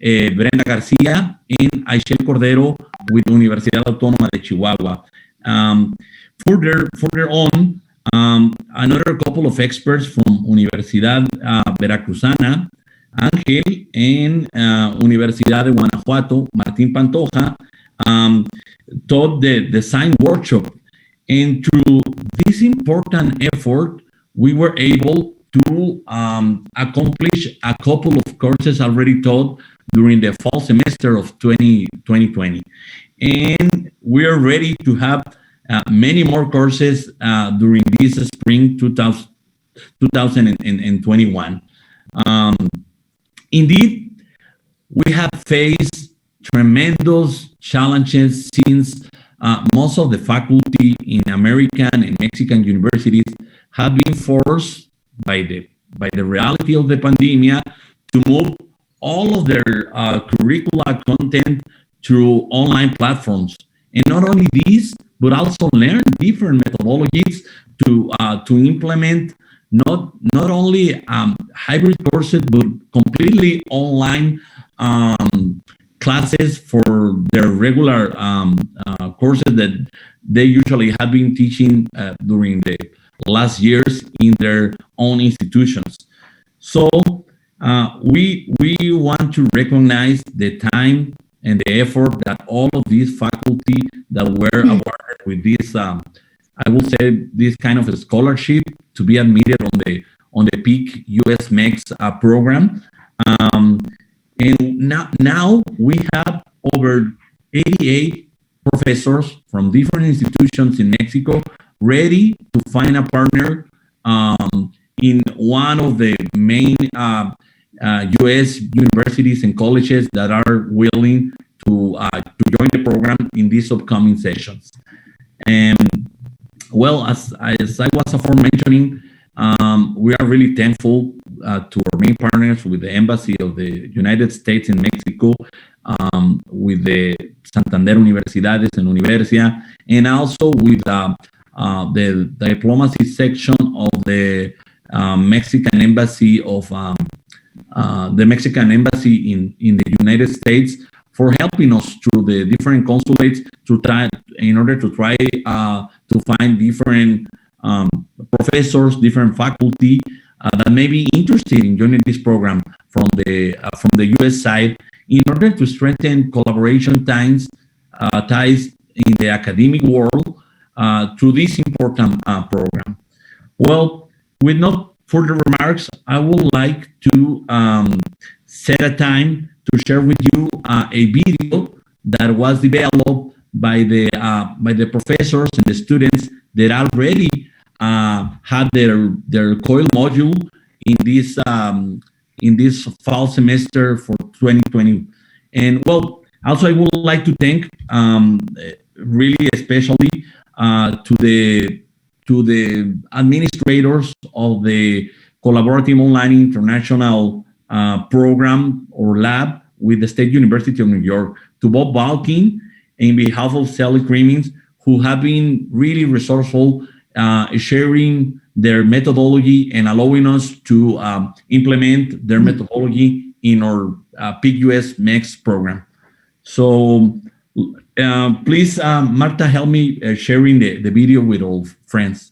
Brenda Garcia, and Aishel Cordero with Universidad Autónoma de Chihuahua. Further on, another couple of experts from Universidad Veracruzana, Ángel, and Universidad de Guanajuato, Martín Pantoja, taught the design workshop. And through this important effort, we were able to accomplish a couple of courses already taught during the fall semester of 2020. And we are ready to have many more courses during this spring 2021. Indeed, we have faced tremendous challenges since most of the faculty in American and Mexican universities have been forced by the reality of the pandemic to move all of their curricula content through online platforms. And not only this, but also learn different methodologies to implement not only hybrid courses, but completely online classes for their regular courses that they usually have been teaching during the last years in their own institutions. So we want to recognize the time and the effort that all of these faculty that were awarded with this, I will say, this kind of a scholarship to be admitted on the Pic Us-Mx program. And now we have over 88 professors from different institutions in Mexico ready to find a partner in one of the main U.S. universities and colleges that are willing to join the program in these upcoming sessions. And well, as I was aforementioning, we are really thankful to our main partners with the Embassy of the United States in Mexico, with the Santander Universidades and Universia, and also with the diplomacy section of the Mexican Embassy of the Mexican Embassy in the United States for helping us through the different consulates in order to try to find different professors, different faculty that may be interested in joining this program from the U.S. side in order to strengthen collaboration ties in the academic world through this important program. Well, with no further remarks, I would like to set a time to share with you a video that was developed by the professors and the students that already had their COIL module in this fall semester for 2020. And well, also I would like to thank really especially to the administrators of the Collaborative Online International program or lab with the State University of New York, to Bob Balkin, in behalf of Sally Crimmins, who have been really resourceful, sharing their methodology and allowing us to implement their methodology in our Pic Us-Mx program. So please, Marta, help me sharing the video with all friends.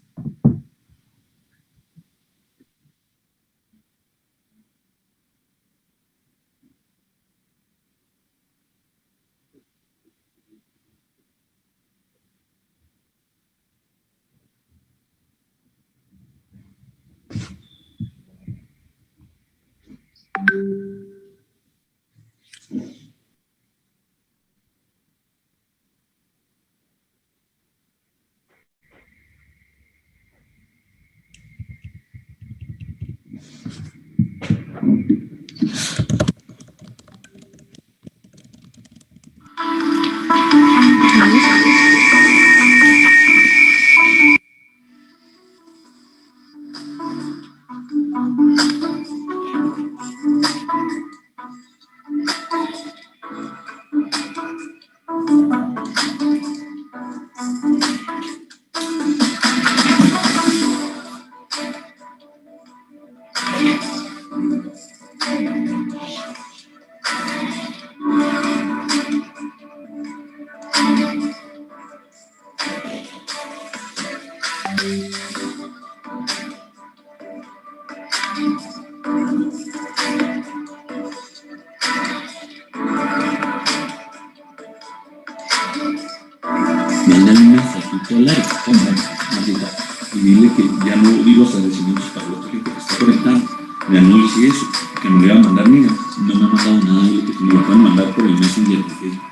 Mándale un mensajito al like, y dile que ya no di los agradecimientos para el otro que está conectado. Le anuncie eso, que me lo iba a mandar, mira, no me ha mandado nada, dile que me lo pueden mandar por el Messenger de Facebook.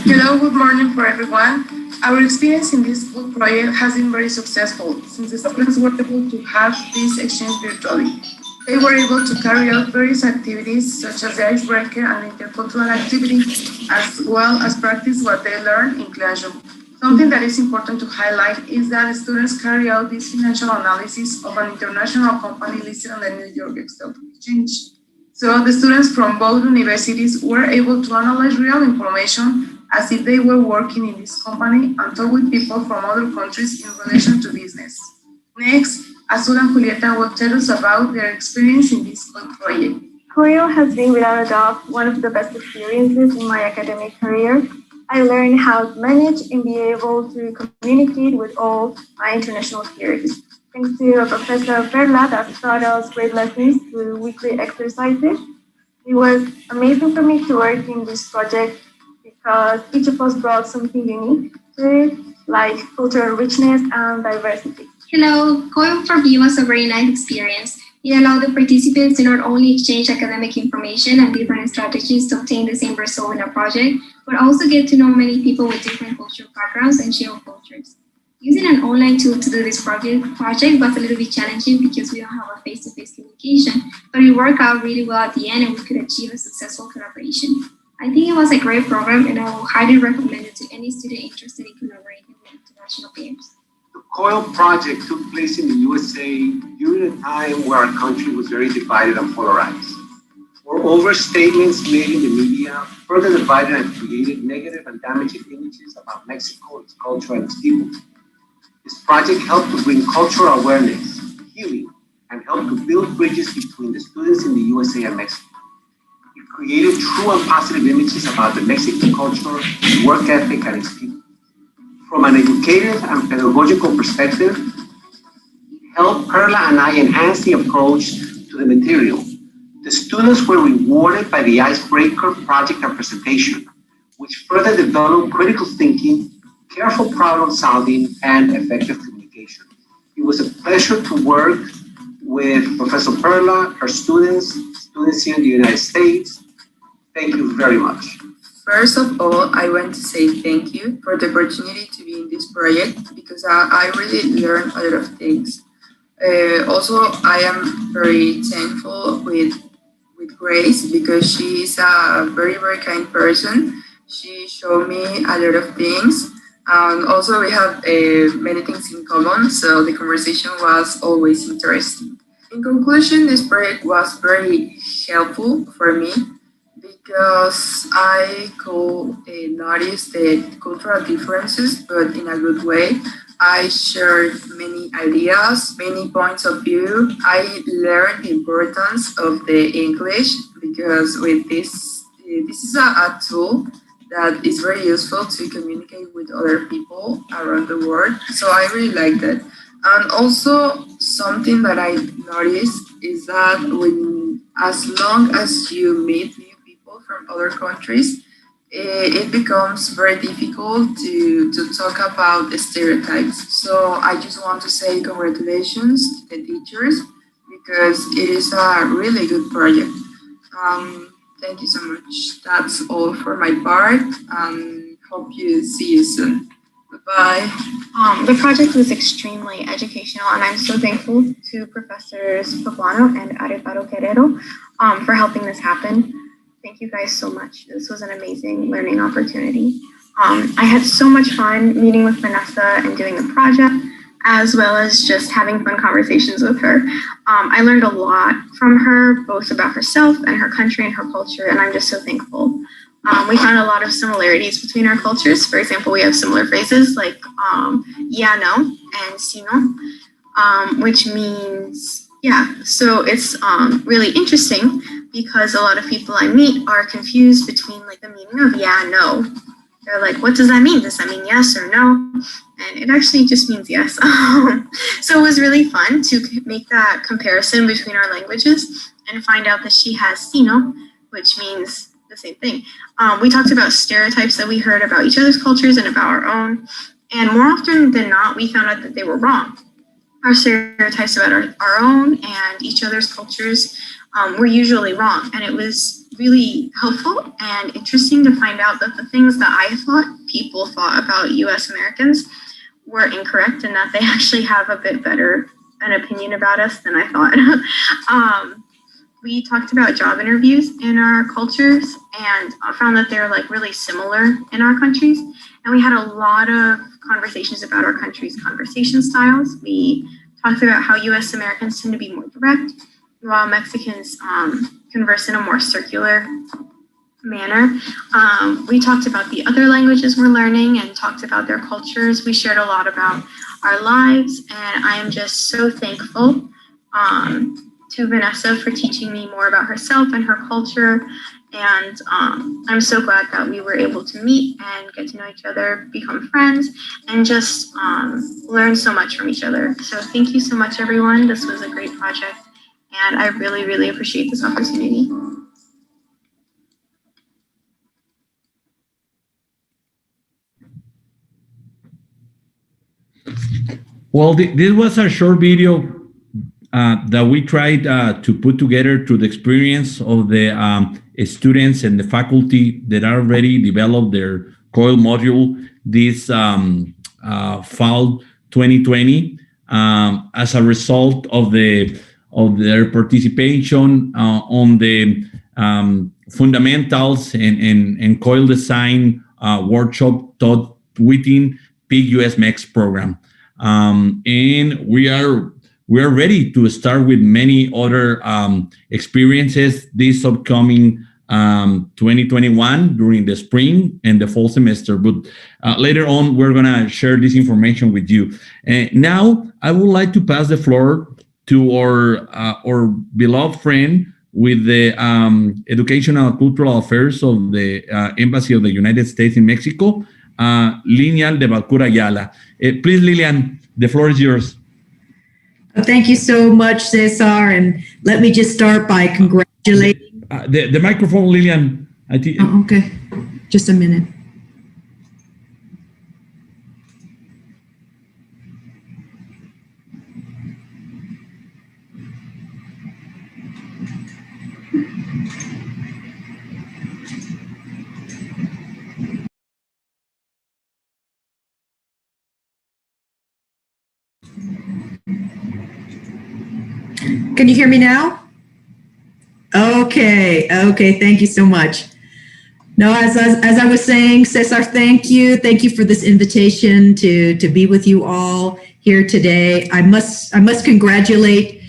Hello, good morning for everyone. Our experience in this book project has been very successful since the students were able to have this exchange virtually. They were able to carry out various activities such as the icebreaker and intercultural activity, as well as practice what they learned in classroom. Something that is important to highlight is that the students carry out this financial analysis of an international company listed on the New York Stock Exchange. So the students from both universities were able to analyze real information as if they were working in this company and talk with people from other countries in relation to business. Next, Azul and Julieta will tell us about their experience in this project. COIL has been without a doubt one of the best experiences in my academic career. I learned how to manage and be able to communicate with all my international peers. Thanks to Professor Perla that taught us great lessons through weekly exercises. It was amazing for me to work in this project because each of us brought something unique to it, like cultural richness and diversity. Hello, COIL for me was a very nice experience. It allowed the participants to not only exchange academic information and different strategies to obtain the same result in a project, but also get to know many people with different cultural backgrounds and shared cultures. Using an online tool to do this project was a little bit challenging because we don't have a face-to-face communication, but it worked out really well at the end and we could achieve a successful collaboration. I think it was a great program and I will highly recommend it to any student interested in collaborating with international peers. The COIL project took place in the USA during a time where our country was very divided and polarized. Moreover, statements made in the media further divided and created negative and damaging images about Mexico, its culture, and its people. This project helped to bring cultural awareness, healing, and helped to build bridges between the students in the USA and Mexico. It created true and positive images about the Mexican culture, work ethic, and its people. From an educative and pedagogical perspective, it helped Perla and I enhance the approach to the material. The students were rewarded by the icebreaker project and presentation, which further developed critical thinking, careful problem solving, and effective communication. It was a pleasure to work with Professor Perla, her students here in the United States. Thank you very much. First of all, I want to say thank you for the opportunity to be in this project because I really learned a lot of things. Also, I am very thankful with Grace because she is a very, very kind person. She showed me a lot of things. And also we have many things in common, so the conversation was always interesting. In conclusion, this project was very helpful for me because I could notice the cultural differences, but in a good way. I shared many ideas, many points of view. I learned the importance of the English because with this is a tool that is very useful to communicate with other people around the world. So I really like that. And also something that I noticed is that as long as you meet new people from other countries, it becomes very difficult to talk about the stereotypes. So I just want to say congratulations to the teachers because it is a really good project. Thank you so much. That's all for my part. Hope you see you soon. Bye-bye. The project was extremely educational, and I'm so thankful to Professors Poblano and Arevalo Guerrero for helping this happen. Thank you guys so much. This was an amazing learning opportunity. I had so much fun meeting with Vanessa and doing the project, as well as just having fun conversations with her. I learned a lot from her, both about herself and her country and her culture, and I'm just so thankful. We found a lot of similarities between our cultures. For example, we have similar phrases like yeah, no, and sino, which means yeah. So it's really interesting because a lot of people I meet are confused between like the meaning of yeah and no. They're like, what does that mean? Does that mean yes or no? And it actually just means yes. So it was really fun to make that comparison between our languages and find out that she has sino, which means the same thing. We talked about stereotypes that we heard about each other's cultures and about our own. And more often than not, we found out that they were wrong. Our stereotypes about our own and each other's cultures were usually wrong. And it was really helpful and interesting to find out that the things that I thought people thought about US Americans were incorrect, and that they actually have a bit better an opinion about us than I thought. We talked about job interviews in our cultures and found that they're like really similar in our countries. And we had a lot of conversations about our country's conversation styles. We talked about how US Americans tend to be more direct, while Mexicans converse in a more circular manner. We talked about the other languages we're learning and talked about their cultures. We shared a lot about our lives, and I am just so thankful to Vanessa for teaching me more about herself and her culture. And I'm so glad that we were able to meet and get to know each other, become friends, and just learn so much from each other. So thank you so much, everyone. This was a great project, and I really, really appreciate this opportunity. Well, this was a short video that we tried to put together through the experience of the students and the faculty that already developed their COIL module this fall 2020 as a result of their participation on the fundamentals and COIL design workshop taught within Pic Us-Mx program. And we are ready to start with many other experiences this upcoming 2021 during the spring and the fall semester. But later on, we're going to share this information with you. Now, I would like to pass the floor to our beloved friend with the Educational and Cultural Affairs of the Embassy of the United States in Mexico, Lilian de Valcura Ayala. Please, Lilian, the floor is yours. Thank you so much, Cesar. And let me just start by congratulating. The microphone, Lilian. Oh, okay. Just a minute. Can you hear me now? Okay, thank you so much. No, as I was saying, Cesar, thank you for this invitation to be with you all here today. I must congratulate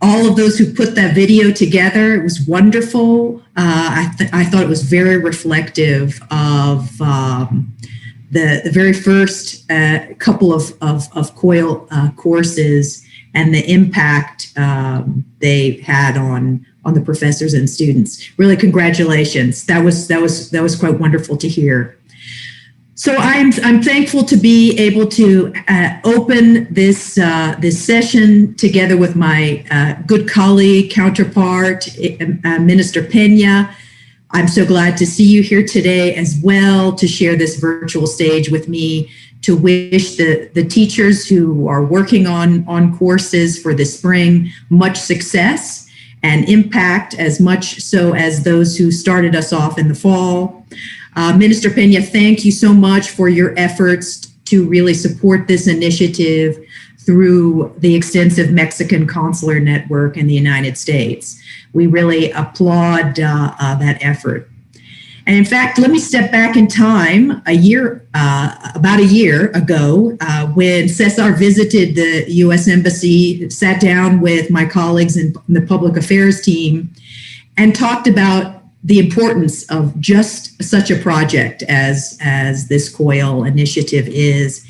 all of those who put that video together. It was wonderful. I thought it was very reflective of the very first couple of COIL courses and the impact they had on the professors and students. Really, congratulations. That was quite wonderful to hear. So I'm thankful to be able to open this session together with my good colleague, counterpart, Minister Pena. I'm so glad to see you here today as well to share this virtual stage with me, to wish the teachers who are working on courses for the spring much success and impact as much so as those who started us off in the fall. Minister Pena, thank you so much for your efforts to really support this initiative through the extensive Mexican consular network in the United States. We really applaud that effort. And in fact, let me step back in time about a year ago, when Cesar visited the U.S. Embassy, sat down with my colleagues in the public affairs team and talked about the importance of just such a project as this COIL initiative is.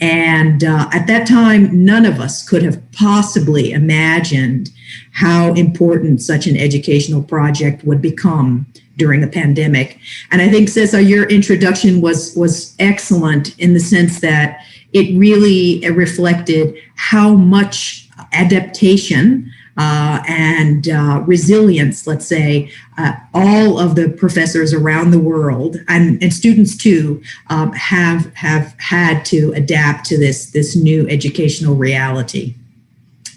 And at that time, none of us could have possibly imagined how important such an educational project would become during the pandemic. And I think, Cesar, your introduction was excellent in the sense that it really reflected how much adaptation and resilience, let's say, all of the professors around the world and students too have had to adapt to this new educational reality.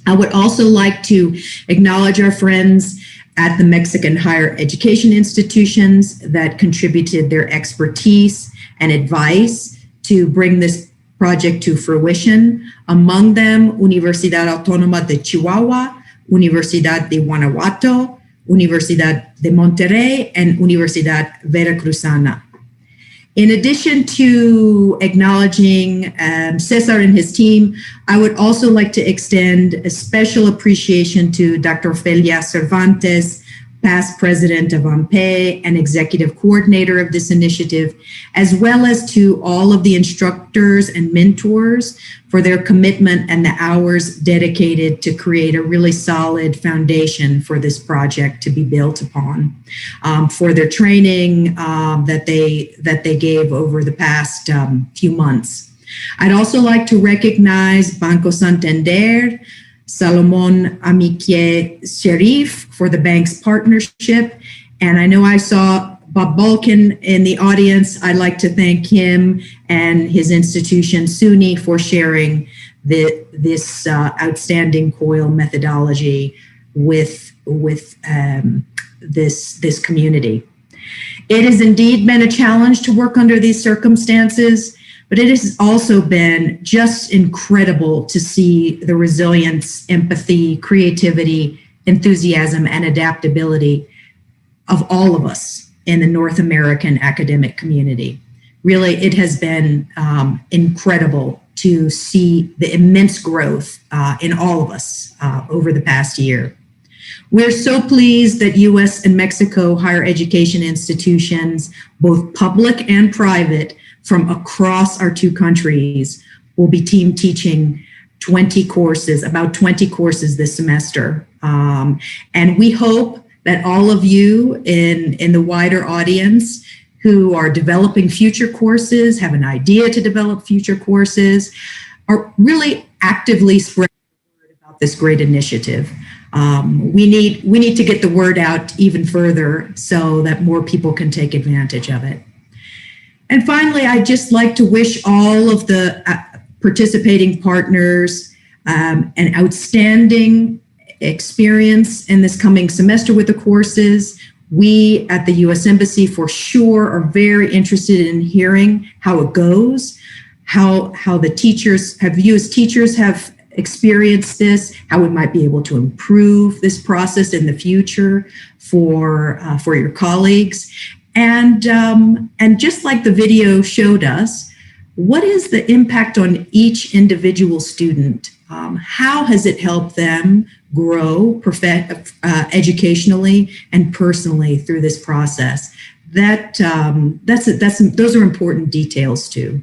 I would also like to acknowledge our friends at the Mexican higher education institutions that contributed their expertise and advice to bring this project to fruition. Among them, Universidad Autónoma de Chihuahua, Universidad de Guanajuato, Universidad de Monterrey, and Universidad Veracruzana. In addition to acknowledging Cesar and his team, I would also like to extend a special appreciation to Dr. Ofelia Cervantes, past president of AMPE and executive coordinator of this initiative, as well as to all of the instructors and mentors for their commitment and the hours dedicated to create a really solid foundation for this project to be built upon, for their training that they gave over the past few months. I'd also like to recognize Banco Santander, Salomon Amikie Sherif for the bank's partnership. And I know I saw Bob Balkan in the audience. I'd like to thank him and his institution, SUNY, for sharing this outstanding COIL methodology with this community. It has indeed been a challenge to work under these circumstances, but it has also been just incredible to see the resilience, empathy, creativity, enthusiasm, and adaptability of all of us in the North American academic community. Really, it has been incredible to see the immense growth in all of us over the past year. We're so pleased that U.S. and Mexico higher education institutions, both public and private, from across our two countries will be team teaching 20 courses, about 20 courses this semester. And we hope that all of you in the wider audience who are developing future courses, have an idea to develop future courses, are really actively spreading the word about this great initiative. We need to get the word out even further so that more people can take advantage of it. And finally, I'd just like to wish all of the participating partners an outstanding experience in this coming semester with the courses. We at the U.S. Embassy for sure are very interested in hearing how it goes, how the teachers have used, teachers have experienced this, how we might be able to improve this process in the future for your colleagues. And just like the video showed us, what is the impact on each individual student? How has it helped them grow educationally and personally through this process? Those are important details too.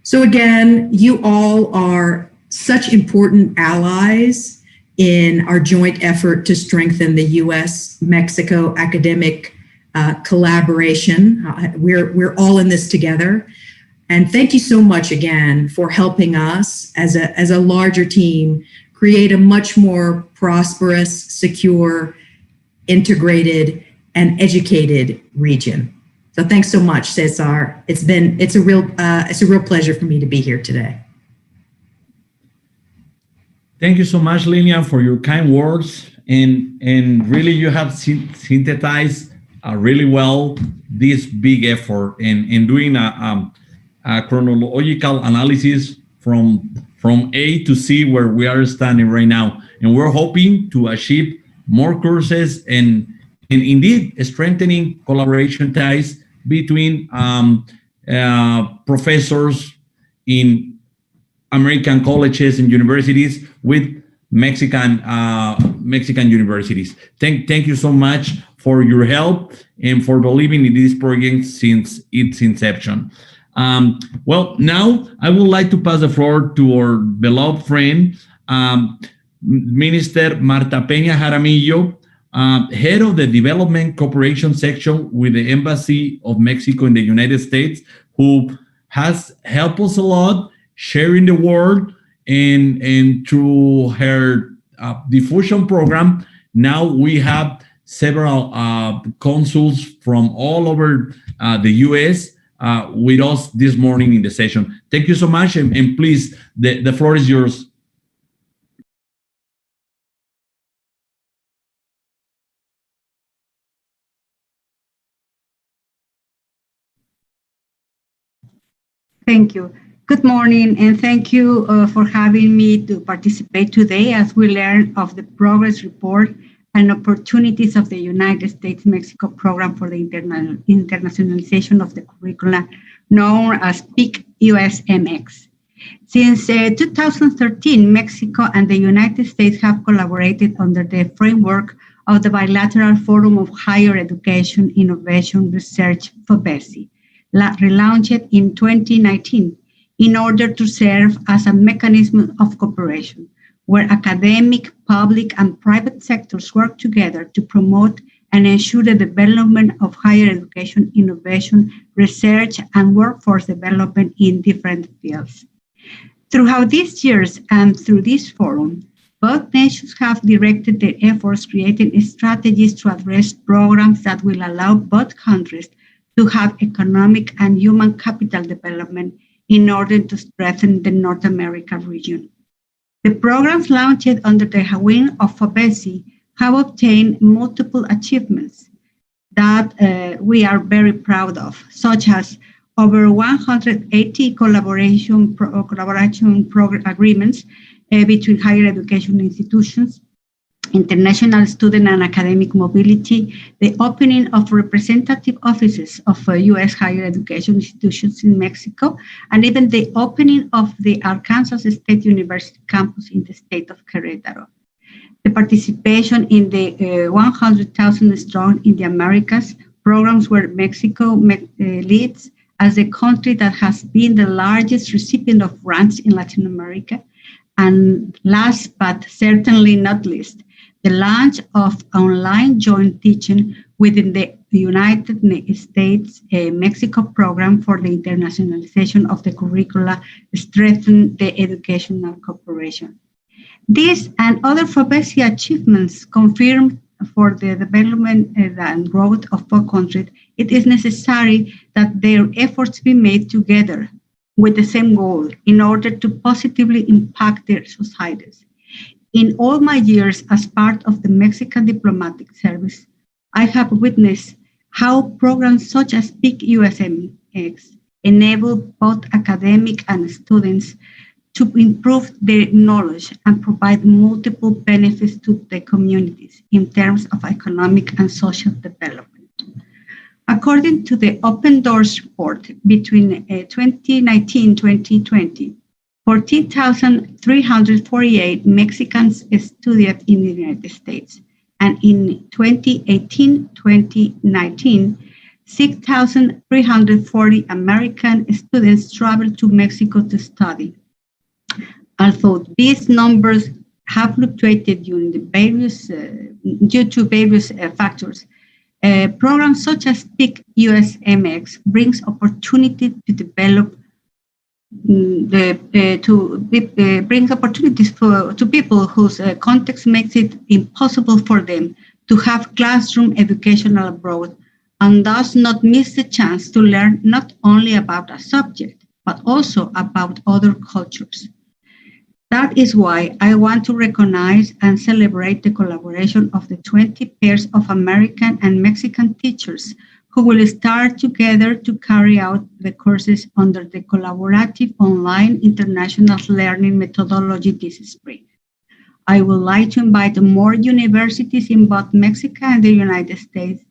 So again, you all are such important allies in our joint effort to strengthen the U.S.-Mexico academic collaboration. We're all in this together. And thank you so much again for helping us as a larger team create a much more prosperous, secure, integrated, and educated region. So thanks so much, Cesar. It's a real pleasure for me to be here today. Thank you so much, Lilian, for your kind words. And really, you have synthesized really well this big effort in doing a chronological analysis from A to C where we are standing right now. And we're hoping to achieve more courses and indeed strengthening collaboration ties between professors in American colleges and universities with Mexican universities. Thank you so much for your help and for believing in this project since its inception. Well, now I would like to pass the floor to our beloved friend, Minister Marta Peña Jaramillo, head of the Development Cooperation Section with the Embassy of Mexico in the United States, who has helped us a lot sharing the word and through her diffusion program, now we have several consuls from all over the U.S. With us this morning in the session. Thank you so much, and please, the floor is yours. Thank you. Good morning, and thank you for having me to participate today as we learn of the progress report and opportunities of the United States-Mexico program for the internationalization of the curricula known as Pic Us-Mx. Since 2013, Mexico and the United States have collaborated under the framework of the Bilateral Forum of Higher Education, Innovation, Research, FOBESI, relaunched in 2019 in order to serve as a mechanism of cooperation where academic, public, and private sectors work together to promote and ensure the development of higher education, innovation, research, and workforce development in different fields. Throughout these years and through this forum, both nations have directed their efforts creating strategies to address programs that will allow both countries to have economic and human capital development in order to strengthen the North America region. The programs launched under the wing of FOBESI have obtained multiple achievements that we are very proud of, such as over 180 collaboration agreements between higher education institutions, international student and academic mobility, the opening of representative offices of U.S. higher education institutions in Mexico, and even the opening of the Arkansas State University campus in the state of Querétaro. The participation in the 100,000 Strong in the Americas programs where Mexico leads as the country that has been the largest recipient of grants in Latin America. And last but certainly not least, the launch of online joint teaching within the United States Mexico program for the internationalization of the curricula strengthen the educational cooperation. These and other FOBESI achievements confirm for the development and growth of both countries, it is necessary that their efforts be made together with the same goal in order to positively impact their societies. In all my years as part of the Mexican diplomatic service, I have witnessed how programs such as Pic Us-Mx enable both academic and students to improve their knowledge and provide multiple benefits to the communities in terms of economic and social development. According to the Open Doors report, between 2019-2020, 14,348 Mexicans studied in the United States, and in 2018-2019, 6,340 American students traveled to Mexico to study. Although these numbers have fluctuated due to various factors, programs such as Pic Us-Mx brings opportunity to develop brings opportunities to people whose context makes it impossible for them to have classroom educational abroad and thus not miss the chance to learn not only about a subject, but also about other cultures. That is why I want to recognize and celebrate the collaboration of the 20 pairs of American and Mexican teachers who will start together to carry out the courses under the collaborative online international learning methodology this spring. I would like to invite more universities in both Mexico and the United States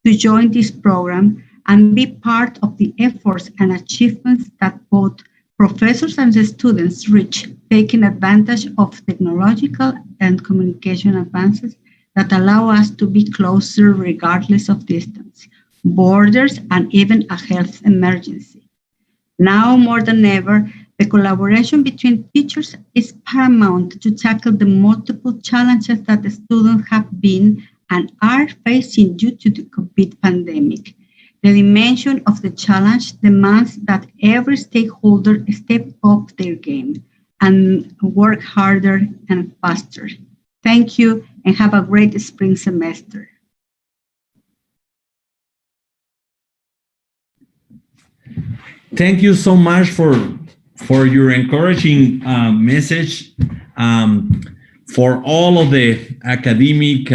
to join this program and be part of the efforts and achievements that both professors and the students reach, taking advantage of technological and communication advances that allow us to be closer regardless of distance, borders, and even a health emergency. Now more than ever, the collaboration between teachers is paramount to tackle the multiple challenges that the students have been and are facing due to the COVID pandemic. The dimension of the challenge demands that every stakeholder step up their game and work harder and faster. Thank you and have a great spring semester. Thank you so much for your encouraging message, for all of the academic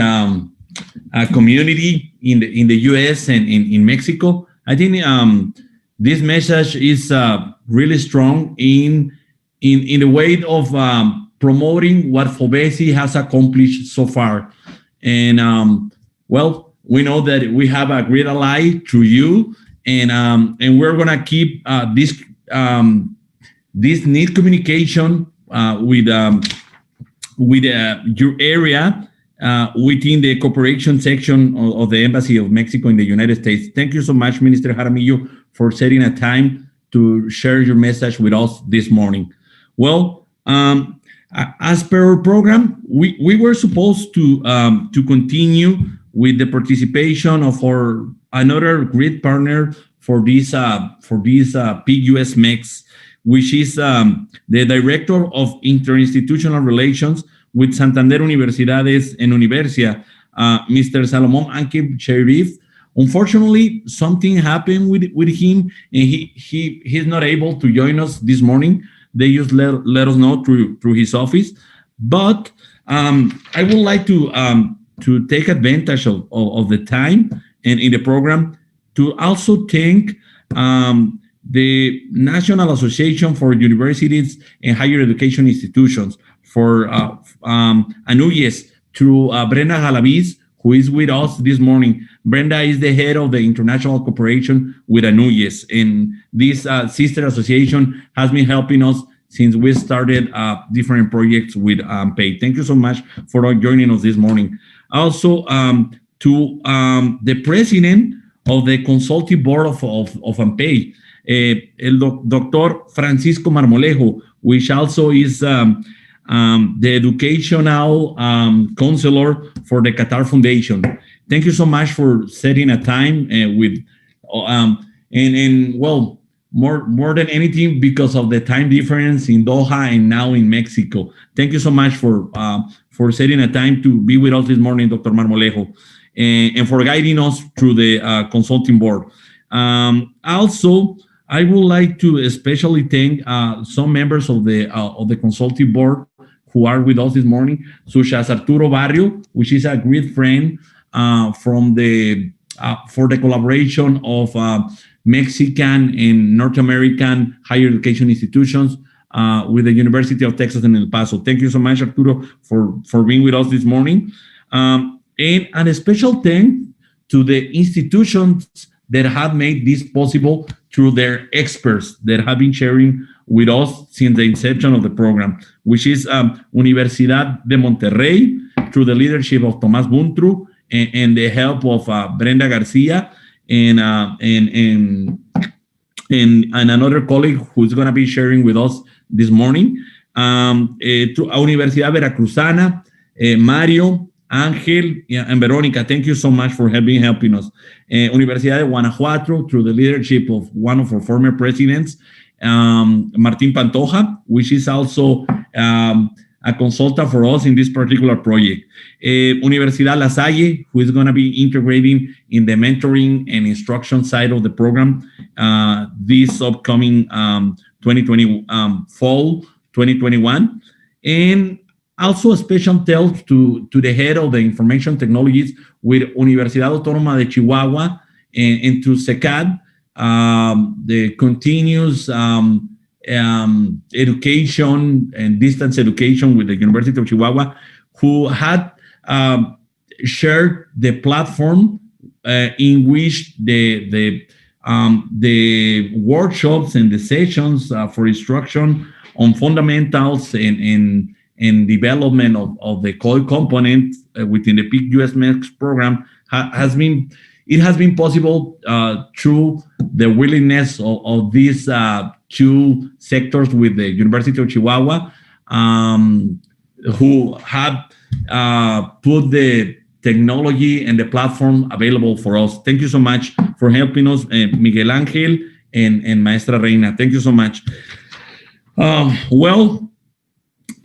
community in the U.S. and in Mexico. I think this message is really strong in the way of promoting what FOBESI has accomplished so far. And well, we know that we have a great ally through you, and we're gonna keep this neat communication with your area within the cooperation section of the Embassy of Mexico in the United States. Thank you so much, Minister Jaramillo, for setting a time to share your message with us this morning. Well, as per our program, we were supposed to continue with the participation of our another great partner for this Pic Us-Mx, which is the Director of Interinstitutional Relations with Santander Universidades en Universia, Mr. Salomon Ankeb Sherif. Unfortunately, something happened with him, and he's not able to join us this morning. They just let us know through his office. But I would like to take advantage of the time and in the program to also thank the National Association for Universities and Higher Education Institutions for ANUYES through Brenda Galaviz, who is with us this morning. Brenda is the head of the international cooperation with ANUYES, and this sister association has been helping us since we started different projects with AMPEI. Thank you so much for joining us this morning. Also, to the president of the consulting board of AMPEI, Dr. Francisco Marmolejo, which also is the educational counselor for the Qatar Foundation. Thank you so much for setting a time with, and well, more than anything, because of the time difference in Doha and now in Mexico. Thank you so much for setting a time to be with us this morning, Dr. Marmolejo, and for guiding us through the consulting board. Also, I would like to especially thank some members of the consulting board who are with us this morning, such as Arturo Barrio, which is a great friend from for the collaboration of Mexican and North American higher education institutions with the University of Texas in El Paso. Thank you so much, Arturo, for being with us this morning. And a special thank to the institutions that have made this possible through their experts that have been sharing with us since the inception of the program, which is Universidad de Monterrey, through the leadership of Tomás Buntru and the help of Brenda Garcia and another colleague who's going to be sharing with us this morning. To Universidad Veracruzana, Mario, Angel, and Veronica, thank you so much for helping us. Universidad de Guanajuato, through the leadership of one of our former presidents, Martín Pantoja, which is also a consultant for us in this particular project. Universidad La Salle, who is going to be integrating in the mentoring and instruction side of the program this upcoming 2020 fall 2021. And also a special thanks to the head of the information technologies with Universidad Autónoma de Chihuahua and to SECAD, the continuous education and distance education with the University of Chihuahua, who had shared the platform in which the workshops and the sessions for instruction on fundamentals and development of the core component within the Pic Us-Mx program has been possible through the willingness of these two sectors with the University of Chihuahua, who have put the technology and the platform available for us. Thank you so much for helping us, Miguel Angel and Maestra Reina. Thank you so much. Well,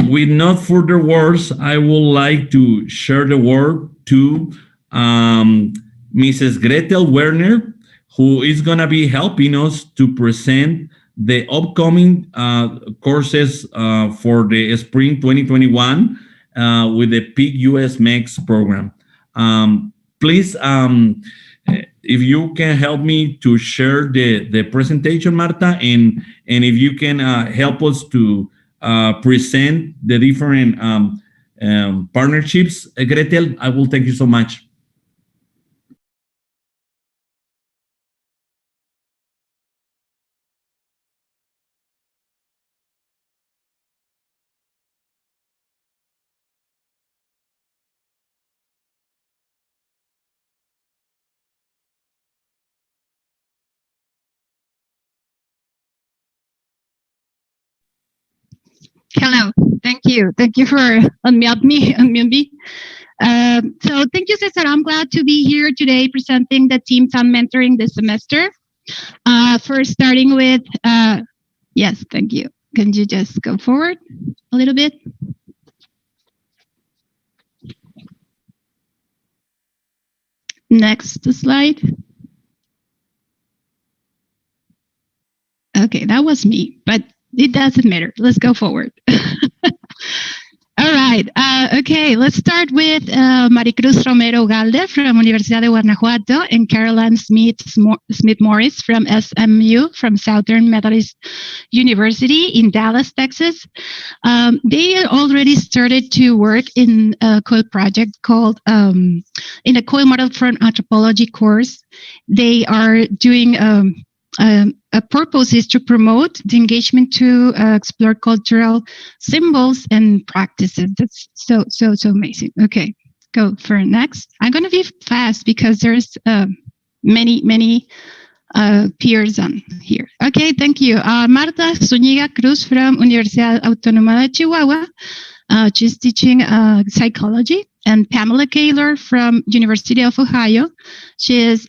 with not further words, I would like to share the word to Mrs. Gretel Werner, who is going to be helping us to present the upcoming courses for the spring 2021 with the Pic Us-Mx program. Please, if you can help me to share the presentation, Marta, and if you can help us to present the different partnerships, Gretel, I will thank you so much. Hello, thank you. Thank you for unmute me. So thank you, Cesar. I'm glad to be here today presenting the teams I'm mentoring this semester. First, starting with, yes, thank you. Can you just go forward a little bit? Next slide. Okay, that was me, but it doesn't matter. Let's go forward. All right. Okay, let's start with Maricruz Romero Galde from Universidad de Guanajuato and Caroline Smith-Morris from SMU, from Southern Methodist University in Dallas, Texas. They already started to work in a COIL project called, in a COIL Model for Anthropology course. They are doing a purpose is to promote the engagement to explore cultural symbols and practices. That's so amazing. Okay, go for next. I'm going to be fast because there's many peers on here. Okay, thank you. Marta Zúñiga Cruz from Universidad Autónoma de Chihuahua. She's teaching psychology. And Pamela Kaler from University of Ohio. She is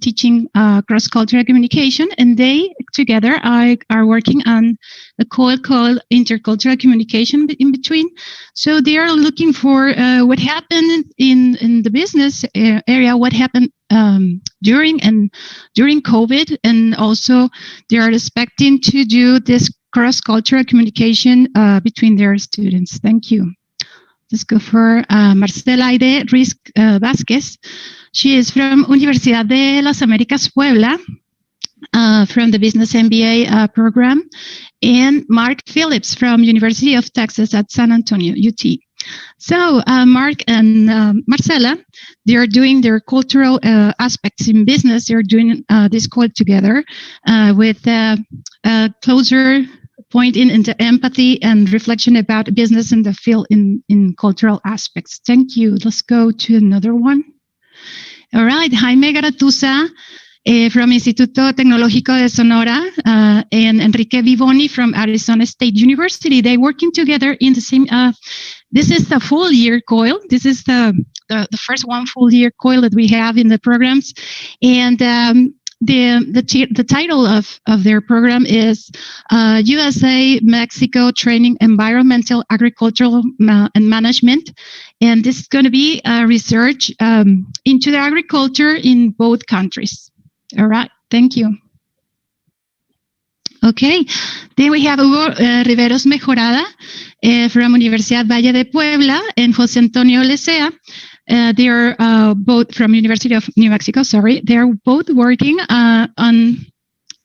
teaching cross-cultural communication, and they together are working on a COIL called intercultural communication in between. So they are looking for what happened in the business area, what happened during COVID, and also they are expecting to do this cross-cultural communication between their students. Thank you. Let's go for Marcela Aide Ruiz Vázquez. She is from Universidad de las Américas Puebla, from the Business MBA program, and Mark Phillips from University of Texas at San Antonio, UT. So Mark and Marcela, they are doing their cultural aspects in business. They're doing this COIL together with closer point into empathy and reflection about business in the field in cultural aspects. Thank you. Let's go to another one. All right, Jaime Garatuza from Instituto Tecnológico de Sonora and Enrique Vivoni from Arizona State University. They're working together in the same, this is the full year COIL. This is the first one full year COIL that we have in the programs. And the title of their program is USA Mexico Training Environmental, Agricultural and Management, and this is going to be research into the agriculture in both countries. All right, thank you. Okay, then we have Hugo Riveros Mejorada from Universidad Valle de Puebla and José Antonio Lecea. They are both from University of New Mexico, sorry. They are both working on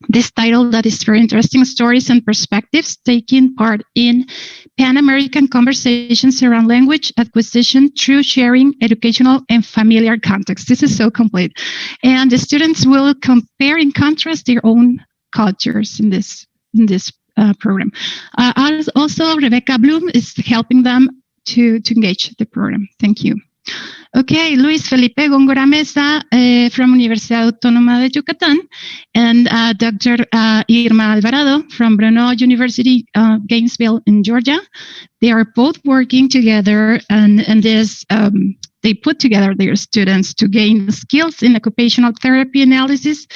this title that is very interesting, Stories and Perspectives, taking part in Pan-American conversations around language acquisition through sharing educational and familiar context. This is so complete. And the students will compare and contrast their own cultures in this program. Also, Rebecca Bloom is helping them to engage the program. Thank you. Okay, Luis Felipe Góngora Mesa from Universidad Autónoma de Yucatán, and Dr. Irma Alvarado from Brno University, Gainesville in Georgia. They are both working together, and this they put together their students to gain skills in occupational therapy analysis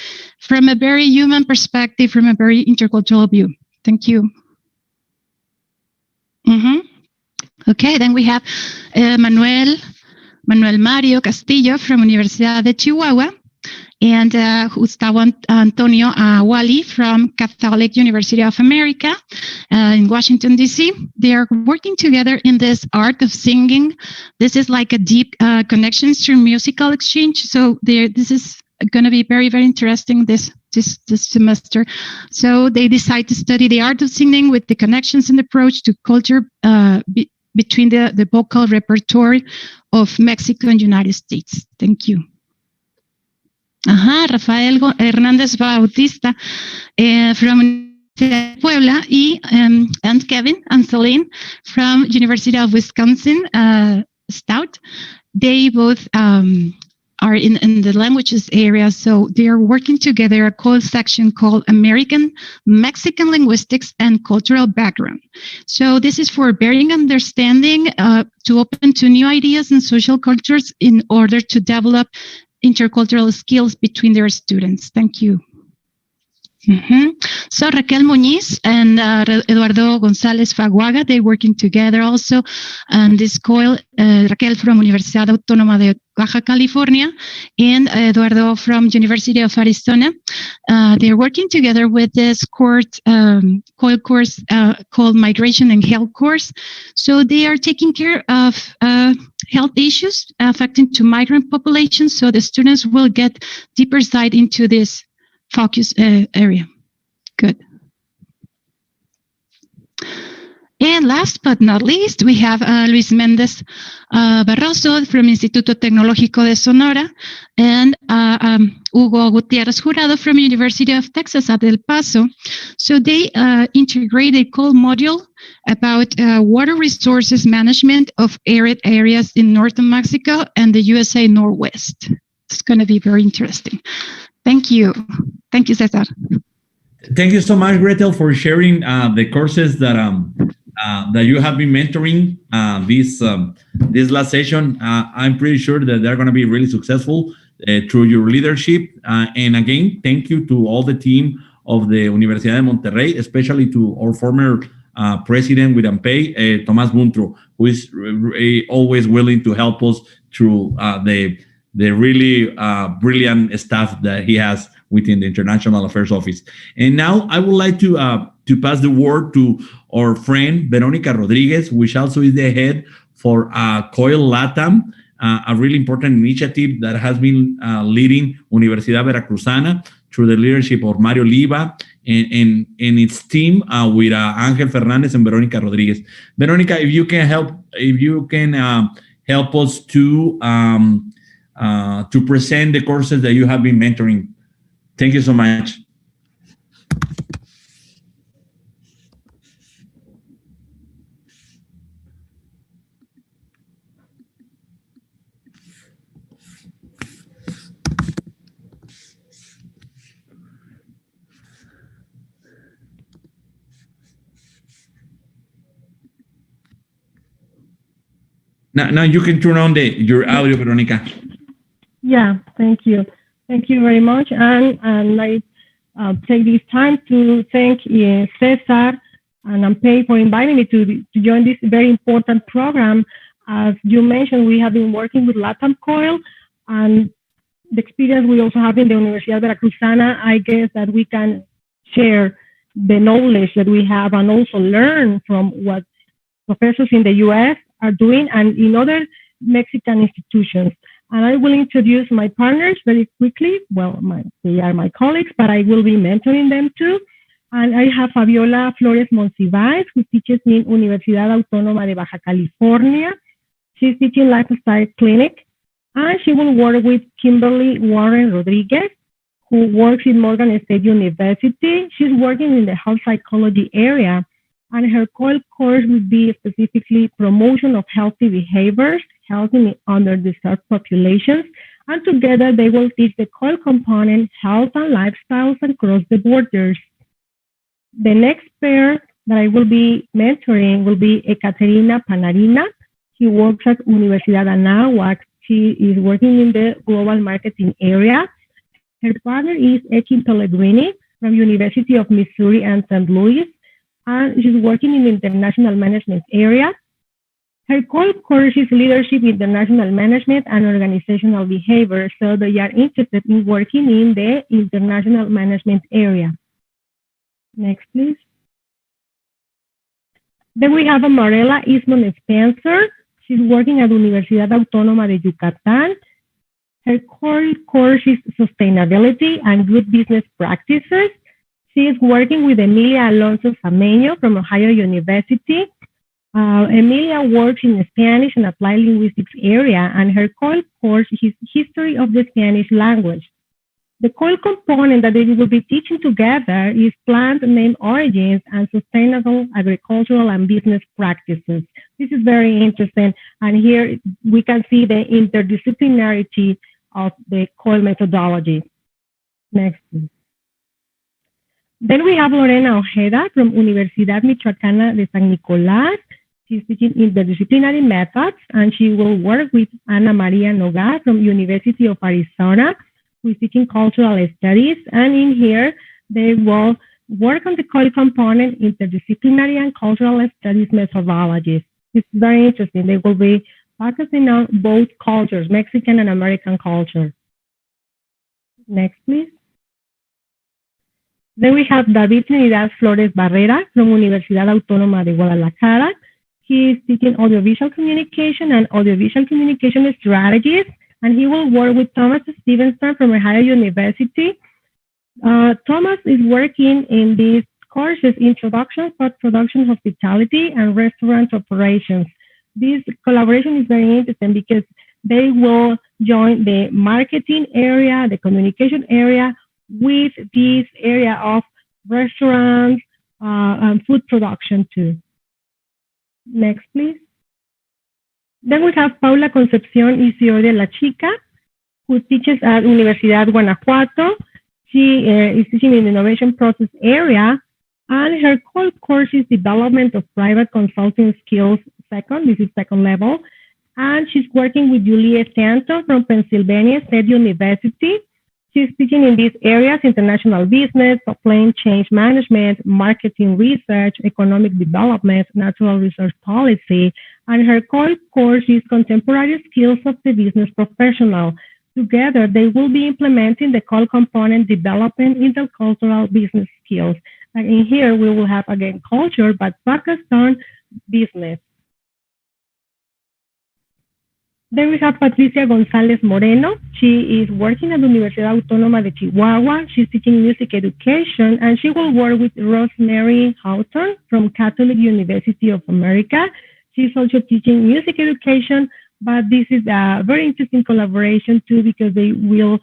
from a very human perspective, from a very intercultural view. Thank you. Okay, then we have Manuel Mario Castillo from Universidad de Chihuahua, and Gustavo Antonio Wally from Catholic University of America in Washington, D.C. They are working together in this art of singing. This is like a deep connections through musical exchange. So this is going to be very, very interesting this semester. So they decide to study the art of singing with the connections and approach to culture between the vocal repertoire of Mexico and United States. Thank you. Rafael Hernández Bautista from Puebla and Kevin and Celine from University of Wisconsin, Stout. They both are in the languages area, so they are working together a core section called American Mexican Linguistics and Cultural Background. So this is for bearing understanding to open to new ideas and social cultures in order to develop intercultural skills between their students. Thank you. So Raquel Muñiz and Eduardo Gonzalez Faguaga, they're working together also on this coil. Raquel from Universidad Autónoma de Baja California and Eduardo from University of Arizona. They're working together with this coil course called Migration and Health course. So they are taking care of health issues affecting to migrant populations. So the students will get deeper sight into this focus area. Good. And last but not least, we have Luis Méndez Barroso from Instituto Tecnológico de Sonora and Hugo Gutiérrez Jurado from University of Texas at El Paso. So they integrate a core module about water resources management of arid areas in northern Mexico and the USA Northwest. It's going to be very interesting. Thank you. Thank you, Cesar. Thank you so much, Gretel, for sharing the courses that you have been mentoring this last session. I'm pretty sure that they're going to be really successful through your leadership. And again, thank you to all the team of the Universidad de Monterrey, especially to our former president with AMPEI, Tomás Buntro, who is always willing to help us through the really brilliant staff that he has within the International Affairs Office. And now I would like to pass the word to our friend, Veronica Rodriguez, which also is the head for COIL LATAM, a really important initiative that has been leading Universidad Veracruzana through the leadership of Mario Liva and its team with Ángel Fernández and Veronica Rodriguez. Veronica, if you can help us to present the courses that you have been mentoring. Thank you so much. Now you can turn on your audio, Veronica. Yeah, thank you. Thank you very much. And I take this time to thank Cesar and AMPEI for inviting me to join this very important program. As you mentioned, we have been working with LATAM COIL, and the experience we also have in the Universidad Veracruzana, I guess that we can share the knowledge that we have and also learn from what professors in the US are doing and in other Mexican institutions. And I will introduce my partners very quickly. Well, they are my colleagues, but I will be mentoring them too. And I have Fabiola Flores Monsiváis, who teaches in Universidad Autónoma de Baja California. She's teaching lifestyle clinic. And she will work with Kimberly Warren Rodriguez, who works in Morgan State University. She's working in the health psychology area. And her COIL course would be specifically promotion of healthy behaviors, health in underserved populations, and together they will teach the COIL component, health and lifestyles across the borders. The next pair that I will be mentoring will be Caterina Panarina. She works at Universidad Anáhuac. She is working in the global marketing area. Her partner is Ekin Pellegrini from University of Missouri and St. Louis, and she's working in the international management area. Her core course is leadership, international management, and organizational behavior. So they are interested in working in the international management area. Next, please. Then we have a Marela Ismon Spencer. She's working at Universidad Autónoma de Yucatán. Her core course is sustainability and good business practices. She is working with Emilia Alonso Sameño from Ohio University. Emilia works in the Spanish and applied linguistics area, and her core course is history of the Spanish language. The core component that they will be teaching together is plant name origins and sustainable agricultural and business practices. This is very interesting, and here we can see the interdisciplinarity of the core methodology. Next, please. Then we have Lorena Ojeda from Universidad Michoacana de San Nicolás. She's teaching interdisciplinary methods, and she will work with Ana Maria Noga from University of Arizona, who is teaching cultural studies. And in here, they will work on the core component, interdisciplinary and cultural studies methodologies. It's very interesting. They will be focusing on both cultures, Mexican and American culture. Next, please. Then we have David Trinidad Flores Barrera from Universidad Autónoma de Guadalajara. He is teaching audiovisual communication and audiovisual communication strategies, and he will work with Thomas Stevenson from Ohio University. Thomas is working in these courses, Introduction, Post-Production, Hospitality, and Restaurant Operations. This collaboration is very interesting because they will join the marketing area, the communication area, with this area of restaurants and food production too. Next, please. Then we have Paula Concepcion Isidro de la Chica, who teaches at Universidad Guanajuato. She is teaching in the innovation process area, and her core course is development of private consulting skills second. This is second level. And she's working with Julia Santo from Pennsylvania State University. She's teaching in these areas: international business, supply chain management, marketing research, economic development, natural resource policy, and her core course is contemporary skills of the business professional. Together, they will be implementing the core component developing intercultural business skills. And in here, we will have, again, culture, but focused on business. Then we have Patricia Gonzalez Moreno. She is working at the Universidad Autónoma de Chihuahua. She's teaching music education, and she will work with Rosemary Houghton from Catholic University of America. She's also teaching music education, but this is a very interesting collaboration too, because they will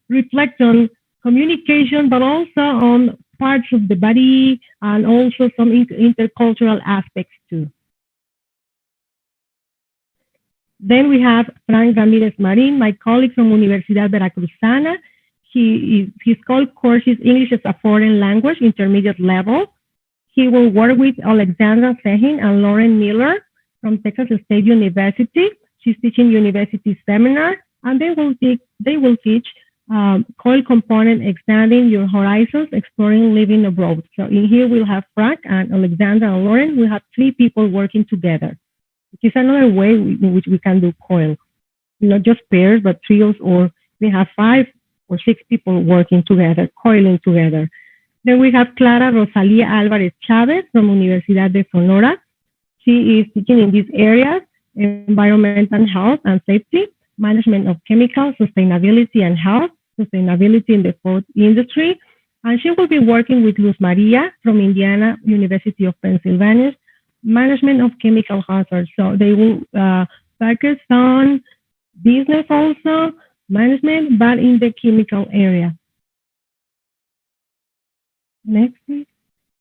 reflect on communication, but also on parts of the body and also some intercultural aspects too. Then we have Frank Ramirez Marin, my colleague from Universidad Veracruzana. His core course is English as a foreign language, intermediate level. He will work with Alexandra Sehin and Lauren Miller from Texas State University. She's teaching university seminar, and they will teach core component, expanding your horizons, exploring living abroad. So in here we'll have Frank and Alexandra and Lauren. We have 3 people working together. It's another way in which we can do COIL. Not just pairs, but trios, or we have 5 or 6 people working together, coiling together. Then we have Clara Rosalía Álvarez Chávez from Universidad de Sonora. She is teaching in these areas: environmental health and safety, management of chemicals, sustainability and health, sustainability in the food industry. And she will be working with Luz Maria from Indiana University of Pennsylvania, management of chemical hazards. So they will focus on business also, management, but in the chemical area. Next, please.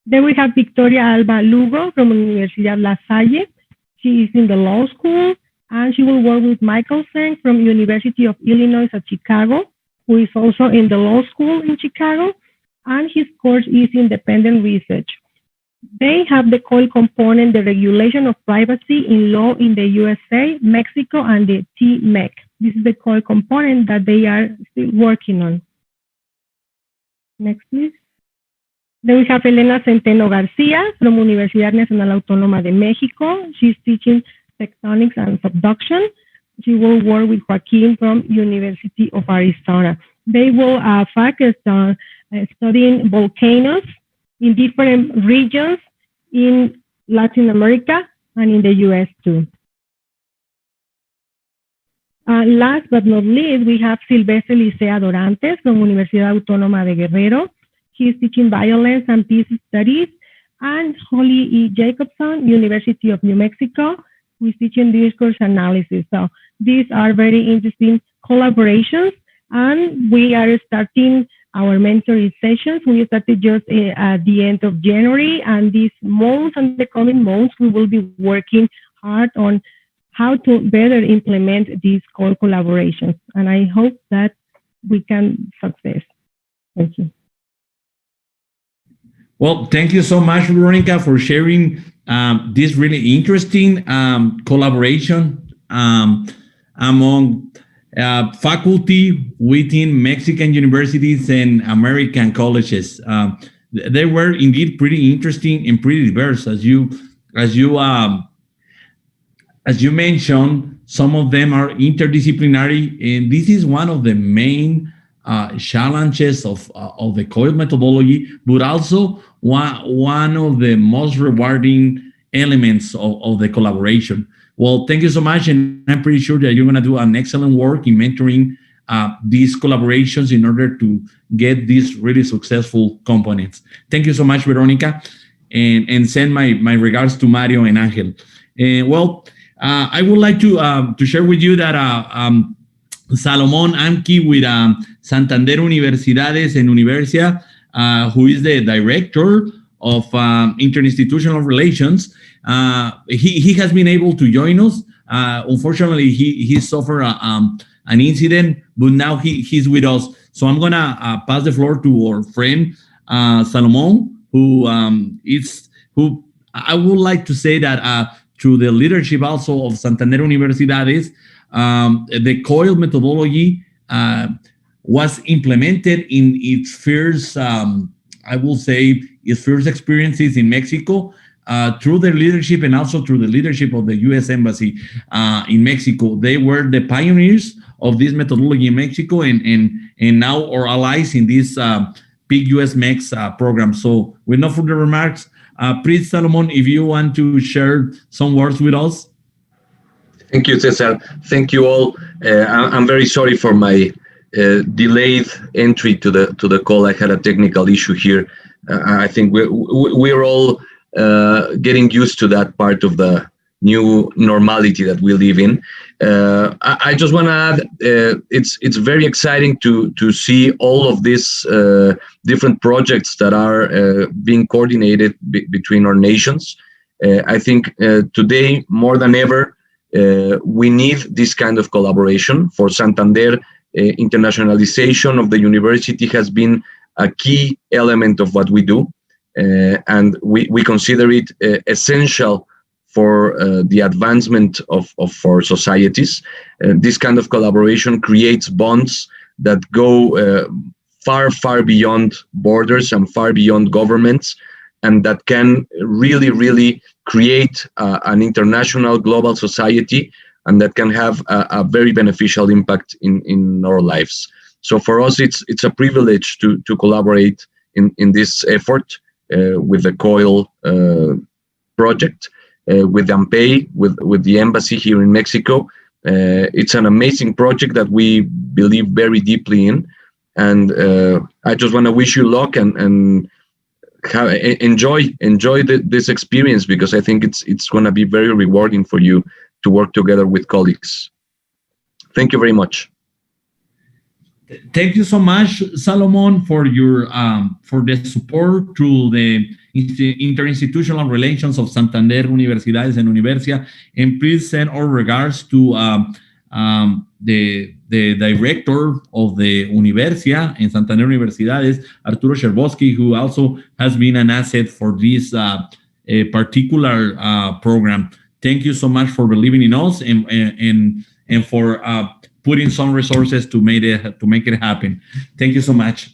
Then we have Victoria Alba Lugo from Universidad La Salle. She is in the law school, and she will work with Michael Seng from University of Illinois at Chicago, who is also in the law school in Chicago, and his course is independent research. They have the core component, the regulation of privacy in law in the USA, Mexico, and the TMEC. This is the core component that they are still working on. Next, please. Then we have Elena Centeno Garcia from Universidad Nacional Autónoma de Mexico. She's teaching tectonics and subduction. She will work with Joaquin from University of Arizona. They will focus on studying volcanoes in different regions in Latin America and in the US too. Last but not least, we have Silvestre Licea Dorantes from Universidad Autónoma de Guerrero. He's teaching violence and peace studies. And Holly E. Jacobson, University of New Mexico, who is teaching discourse analysis. So these are very interesting collaborations. And we are starting our mentoring sessions. We started just at the end of January. And these months and the coming months, we will be working hard on how to better implement these core collaborations. And I hope that we can success. Thank you. Well, thank you so much, Veronica, for sharing this really interesting collaboration among faculty within Mexican universities and American colleges. They were indeed pretty interesting and pretty diverse, as you mentioned. Some of them are interdisciplinary, and this is one of the main challenges of the COIL methodology, but also one of the most rewarding elements of the collaboration. Well, thank you so much, and I'm pretty sure that you're going to do an excellent work in mentoring these collaborations in order to get these really successful components. Thank you so much, Veronica, and send my regards to Mario and Angel. I would like to share with you that Salomón Amki with Santander Universidades en Universia, who is the director of interinstitutional relations. He has been able to join us. Unfortunately, he suffered an incident, but now he's with us. So I'm gonna pass the floor to our friend Salomón, who I would like to say that through the leadership also of Santander Universidades, the COIL methodology was implemented in its first, I will say, its first experiences in Mexico through their leadership and also through the leadership of the U.S. Embassy in Mexico. They were the pioneers of this methodology in Mexico, and now our allies in this Pic Us-Mx program. So with no further remarks, please, Salomón, if you want to share some words with us. Thank you, Cesar. Thank you all. I'm very sorry for my delayed entry to the call. I had a technical issue here. I think we're all getting used to that part of the new normality that we live in. I just want to add, it's very exciting to see all of these different projects that are being coordinated between our nations. I think today, more than ever, we need this kind of collaboration. For Santander, internationalization of the university has been a key element of what we do, and we consider it essential for the advancement of our societies. This kind of collaboration creates bonds that go far beyond borders and far beyond governments, and that can really create an international global society, and that can have a very beneficial impact in our lives. So for us, it's a privilege to collaborate in this effort with the COIL project, with AMPEI, with the embassy here in Mexico. It's an amazing project that we believe very deeply in, and I just want to wish you luck and enjoy this experience, because I think it's going to be very rewarding for you to work together with colleagues. Thank you very much. Thank you so much, Salomón, for your for the support through the interinstitutional relations of Santander Universidades and Universia, and please send our regards to the director of the Universia and Santander Universidades, Arturo Scherboski, who also has been an asset for this particular program. Thank you so much for believing in us and for putting some resources to make it happen. Thank you so much.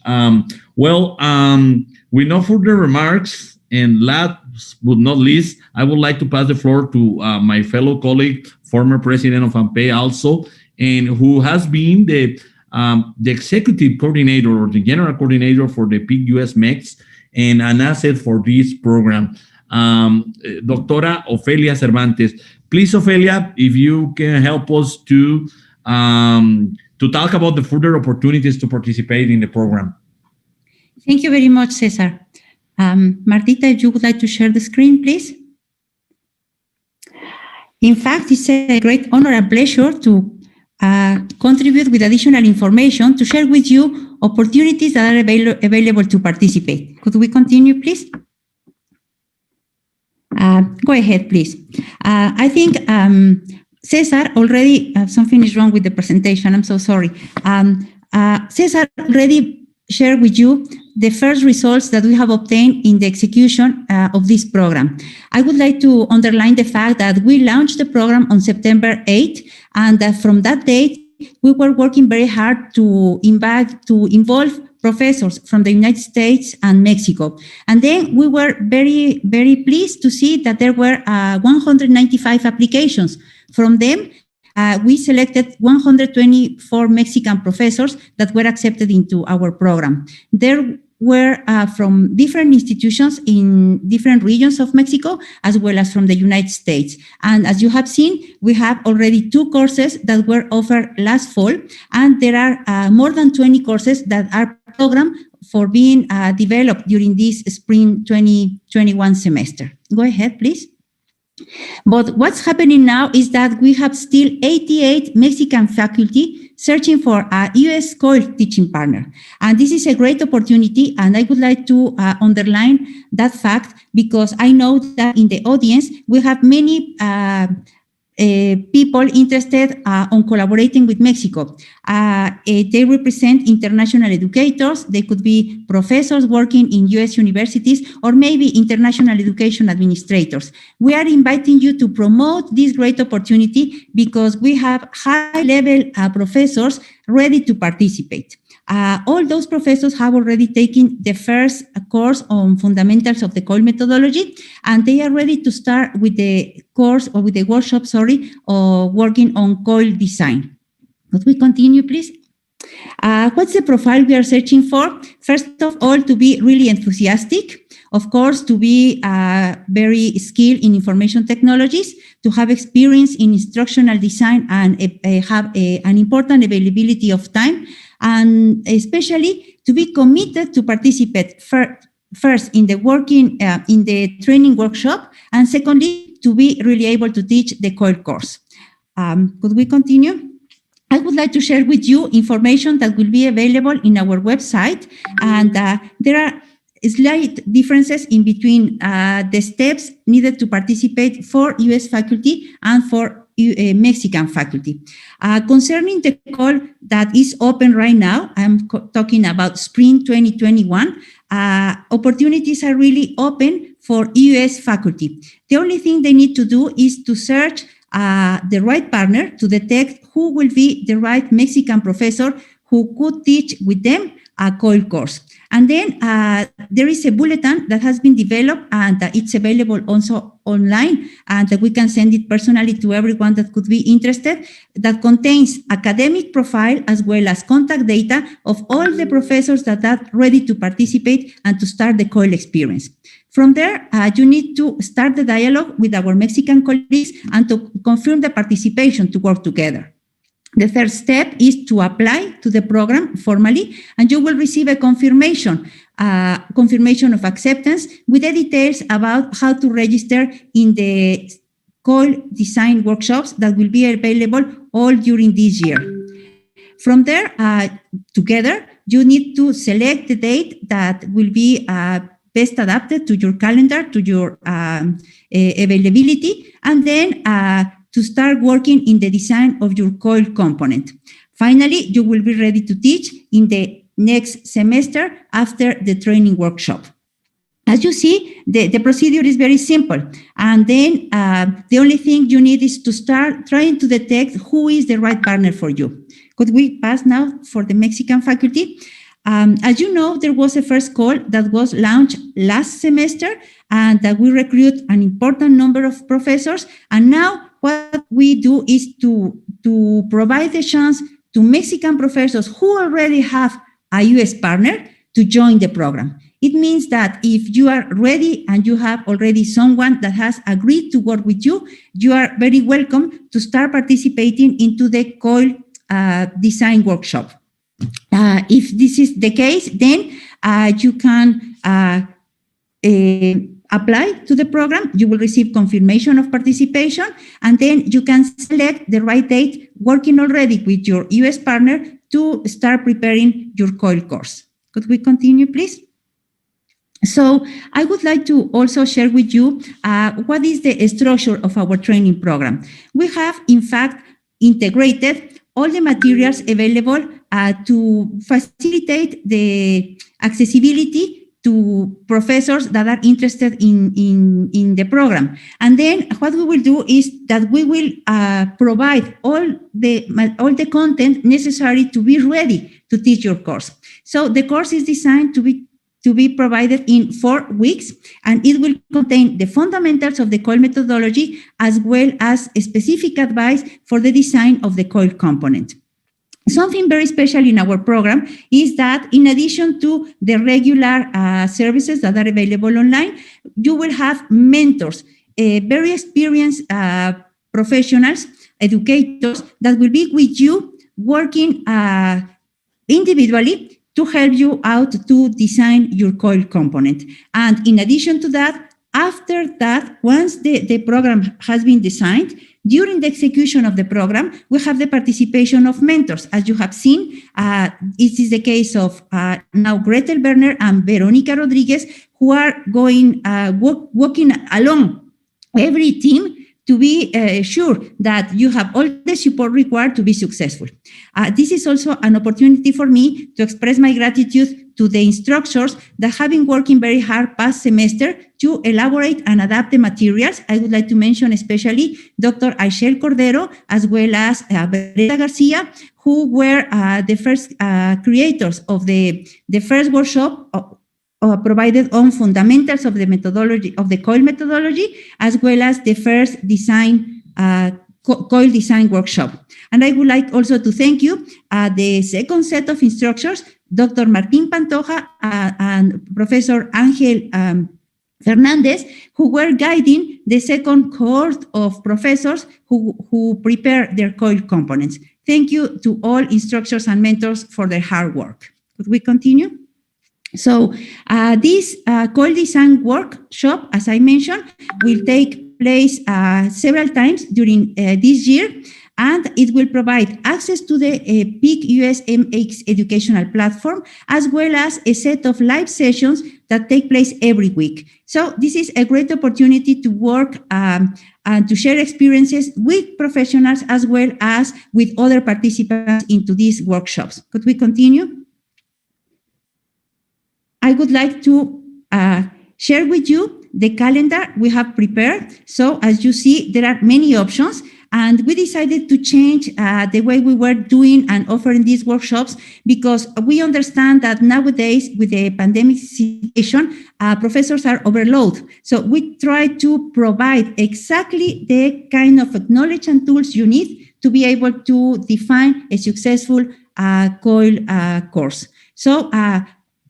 with no further remarks, and last but not least, I would like to pass the floor to my fellow colleague, former president of AMPE also, and who has been the executive coordinator or the general coordinator for the Pic Us-Mx and an asset for this program, Doctora Ofelia Cervantes. Please, Ofelia, if you can help us to talk about the further opportunities to participate in the program. Thank you very much, Cesar. Martita, if you would like to share the screen, please. In fact, it's a great honor and pleasure to contribute with additional information to share with you opportunities that are available to participate. Could we continue, please? Go ahead, please. I think Cesar already, something is wrong with the presentation, I'm so sorry. Cesar already shared with you the first results that we have obtained in the execution of this program. I would like to underline the fact that we launched the program on September 8th, and from that date, we were working very hard to involve professors from the United States and Mexico. And then we were very, very pleased to see that there were 195 applications. From them, we selected 124 Mexican professors that were accepted into our program. There were from different institutions in different regions of Mexico, as well as from the United States. And as you have seen, we have already 2 courses that were offered last fall, and there are more than 20 courses that are programmed for being developed during this spring 2021 semester. Go ahead, please. But what's happening now is that we have still 88 Mexican faculty searching for a U.S. co-teaching partner. And this is a great opportunity, and I would like to underline that fact because I know that in the audience, we have many people interested on collaborating with Mexico. They represent international educators. They could be professors working in U.S. universities or maybe international education administrators. We are inviting you to promote this great opportunity because we have high-level professors ready to participate. All those professors have already taken the first course on fundamentals of the COIL methodology, and they are ready to start with the course or with the workshop, working on COIL design. Could we continue, please? What's the profile we are searching for? First of all, to be really enthusiastic, of course, to be very skilled in information technologies, to have experience in instructional design and have an important availability of time, and especially to be committed to participate first in the in the training workshop, and secondly, to be really able to teach the COIL course. Could we continue? I would like to share with you information that will be available in our website, and there are slight differences in between the steps needed to participate for U.S. faculty and for Mexican faculty. Concerning the call that is open right now, I'm talking about spring 2021, opportunities are really open for U.S. faculty. The only thing they need to do is to search the right partner to detect who will be the right Mexican professor who could teach with them a COIL course. And then there is a bulletin that has been developed, and it's available also online, and we can send it personally to everyone that could be interested, that contains academic profile as well as contact data of all the professors that are ready to participate and to start the COIL experience. From there, you need to start the dialogue with our Mexican colleagues and to confirm the participation to work together. The third step is to apply to the program formally, and you will receive a confirmation of acceptance with the details about how to register in the COIL design workshops that will be available all during this year. From there, together, you need to select the date that will be best adapted to your calendar, to your availability, and then to start working in the design of your COIL component. Finally, you will be ready to teach in the next semester after the training workshop. As you see, the procedure is very simple. And then the only thing you need is to start trying to detect who is the right partner for you. Could we pass now for the Mexican faculty? As you know, there was a first call that was launched last semester, and that we recruit an important number of professors. And now what we do is to provide the chance to Mexican professors who already have a U.S. partner to join the program. It means that if you are ready and you have already someone that has agreed to work with you, you are very welcome to start participating into the COIL design workshop. If this is the case, then you can apply to the program. You will receive confirmation of participation, and then you can select the right date, working already with your U.S. partner to start preparing your COIL course. Could we continue, please? So I would like to also share with you what is the structure of our training program. We have, in fact, integrated all the materials available to facilitate the accessibility to professors that are interested in the program. And then what we will do is that we will provide all the content necessary to be ready to teach your course. So the course is designed to be provided in 4 weeks, and it will contain the fundamentals of the COIL methodology as well as specific advice for the design of the COIL component. Something very special in our program is that in addition to the regular services that are available online, you will have mentors, very experienced professionals, educators that will be with you working individually to help you out to design your COIL component. And in addition to that, after that, once the program has been designed, during the execution of the program, we have the participation of mentors. As you have seen, this is the case of now Gretel Werner and Veronica Rodriguez, who are going walking along every team to be sure that you have all the support required to be successful. This is also an opportunity for me to express my gratitude to the instructors that have been working very hard past semester to elaborate and adapt the materials. I would like to mention especially Dr. Aishel Cordero, as well as Berta Garcia, who were the first creators of the first workshop provided on fundamentals of the methodology, of the COIL methodology, as well as the first design, COIL design workshop. And I would like also to thank you, the second set of instructors, Dr. Martín Pantoja and Professor Ángel Fernandez, who were guiding the second cohort of professors who prepare their COIL components. Thank you to all instructors and mentors for their hard work. Could we continue? So this COIL design workshop, as I mentioned, will take place several times during this year, and it will provide access to the Pic Us-Mx educational platform, as well as a set of live sessions that take place every week. So this is a great opportunity to work and to share experiences with professionals as well as with other participants into these workshops. Could we continue? I would like to share with you the calendar we have prepared. So as you see, there are many options, and we decided to change the way we were doing and offering these workshops because we understand that nowadays with the pandemic situation, professors are overloaded. So we try to provide exactly the kind of knowledge and tools you need to be able to define a successful COIL course. So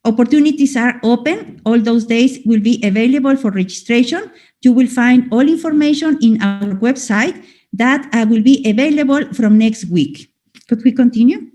opportunities are open. All those days will be available for registration. You will find all information in our website that will be available from next week. Could we continue?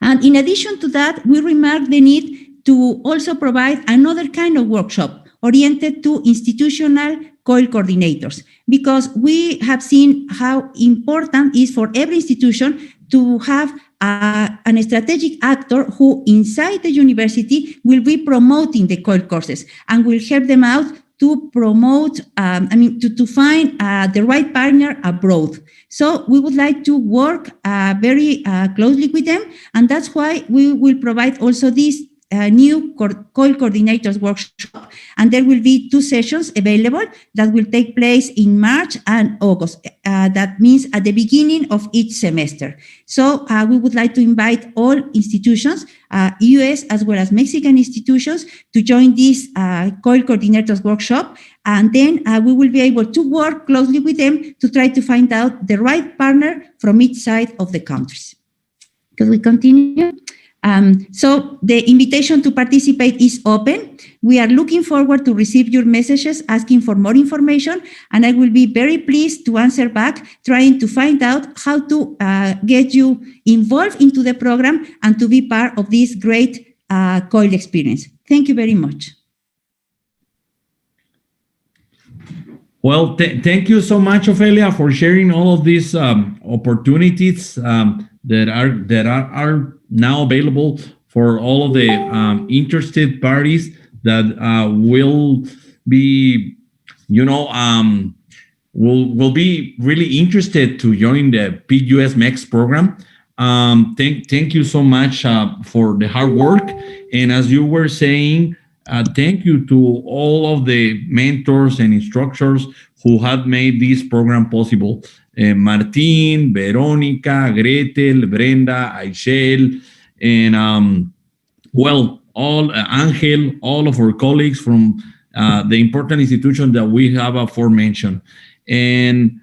And in addition to that, we remark the need to also provide another kind of workshop oriented to institutional COIL coordinators, because we have seen how important it is for every institution to have an strategic actor who inside the university will be promoting the COIL courses and will help them out to promote, to find the right partner abroad. So we would like to work very closely with them, and that's why we will provide also this new COIL coordinators workshop, and there will be 2 sessions available that will take place in March and August. That means at the beginning of each semester. So we would like to invite all institutions, US as well as Mexican institutions, to join this COIL coordinators workshop, and then we will be able to work closely with them to try to find out the right partner from each side of the countries. Can we continue? So the invitation to participate is open. We are looking forward to receive your messages asking for more information, and I will be very pleased to answer back, trying to find out how to get you involved into the program and to be part of this great COIL experience. Thank you very much. Well, thank you so much, Ofelia, for sharing all of these opportunities that are now available for all of the interested parties that will be, will be really interested to join the Pic Us-Mx program. Thank you so much for the hard work. And as you were saying, thank you to all of the mentors and instructors who have made this program possible. Martin, Veronica, Gretel, Brenda, Aichel, and all Angel, all of our colleagues from the important institutions that we have aforementioned. And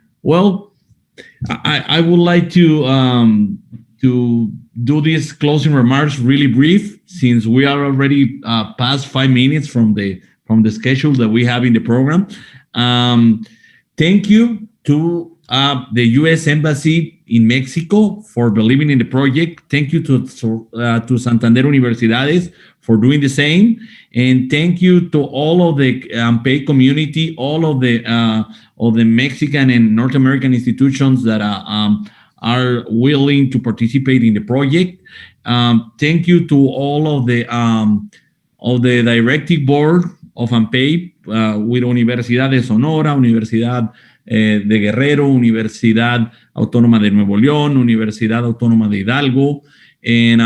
I would like to do these closing remarks really brief, since we are already past 5 minutes from the schedule that we have in the program. Thank you to the U.S. Embassy in Mexico for believing in the project. Thank you to Santander Universidades for doing the same, and thank you to all of the PAY community, all of the Mexican and North American institutions that are willing to participate in the project. Thank you to all of the directive board of AMPAY, with Universidad de Sonora, Universidad de Guerrero, Universidad Autónoma de Nuevo León, Universidad Autónoma de Hidalgo, and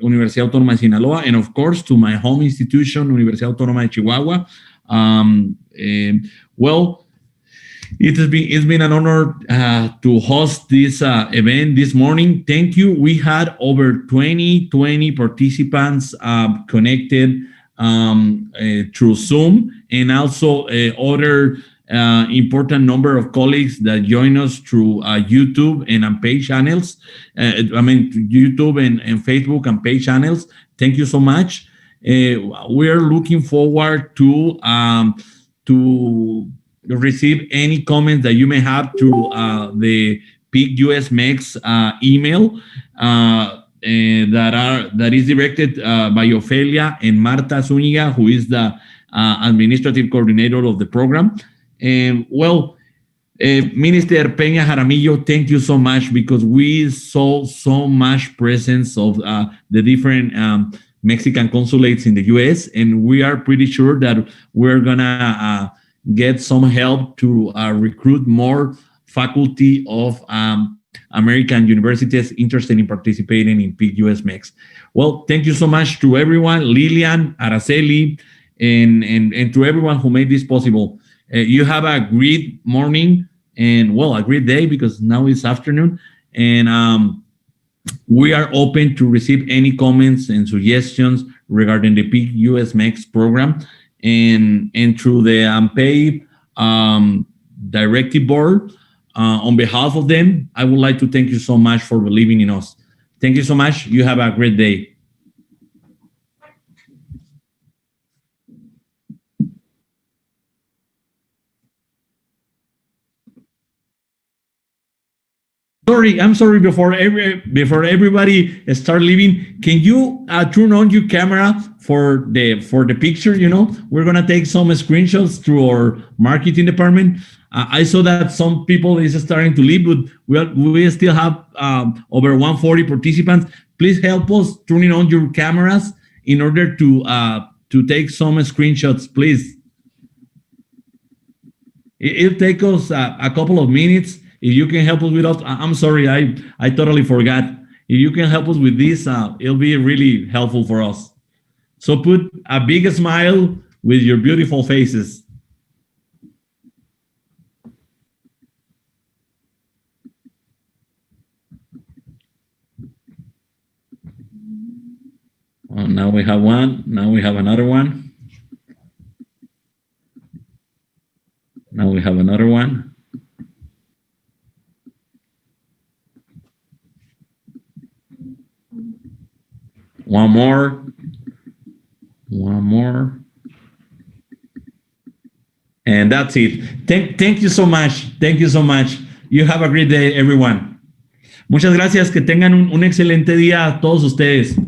Universidad Autónoma de Sinaloa, and of course to my home institution, Universidad Autónoma de Chihuahua. It's been an honor to host this event this morning. Thank you. We had over 20 participants connected through Zoom, and also other important number of colleagues that join us through YouTube and page channels. YouTube and Facebook and page channels. Thank you so much. We are looking forward to receive any comments that you may have through the Pic Us-Mx email that is directed by Ofelia and Marta Zúñiga, who is the administrative coordinator of the program. And Minister Peña Jaramillo, thank you so much, because we saw so much presence of the different Mexican consulates in the U.S., and we are pretty sure that we're gonna get some help to recruit more faculty of American universities interested in participating in Pic Us-Mx. Well, thank you so much to everyone, Lilian, Araceli, and to everyone who made this possible. You have a great morning and, a great day, because now it's afternoon. And we are open to receive any comments and suggestions regarding the Pic Us-Mx program. And through the AMPAY directive board, on behalf of them, I would like to thank you so much for believing in us. Thank you so much. You have a great day. I'm sorry. Before everybody start leaving, can you turn on your camera for the picture? We're gonna take some screenshots through our marketing department. I saw that some people is starting to leave, but we still have over 140 participants. Please help us turning on your cameras in order to take some screenshots, please. It'll take us a couple of minutes. If you can help us with that, I'm sorry, I totally forgot. If you can help us with this, it'll be really helpful for us. So put a big smile with your beautiful faces. Oh, now we have one. Now we have another one. Now we have another one. One more. One more. And that's it. Thank you so much. Thank you so much. You have a great day, everyone. Muchas gracias. Que tengan un excelente día a todos ustedes.